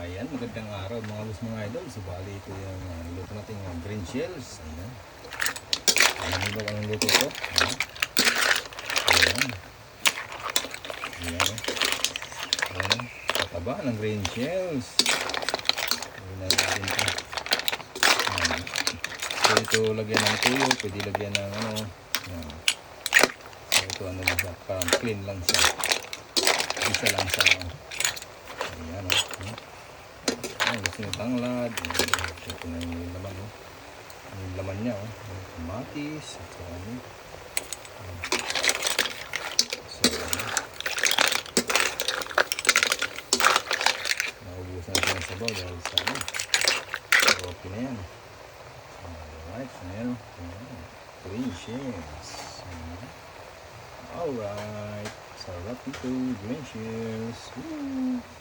Ayan, magandang araw mga boss mga idol. So bali ito yung luto natin yung green shells. Ayan. Alam mo ba anong luto to? Ayan. Ayan. Ayan. Kataba ng green shells. Ayan na natin ito. Ayan. Pwede ito lagyan ng tuyo. Pwede lagyan ng ano. Ayan. So ito ano lang siya. Parang plain lang siya. Isa lang siya. Ayan o. Ayan, gusto nyo tanglad. Ito na yung laman o. Yung laman niya o. Kamatis. At saka ano. So, naubusan na siya ng sabaw dahil sa ano. Okay na yan. Alright. Ayan o. Green shells. Alright. Sarap ito. Green shells. Woo!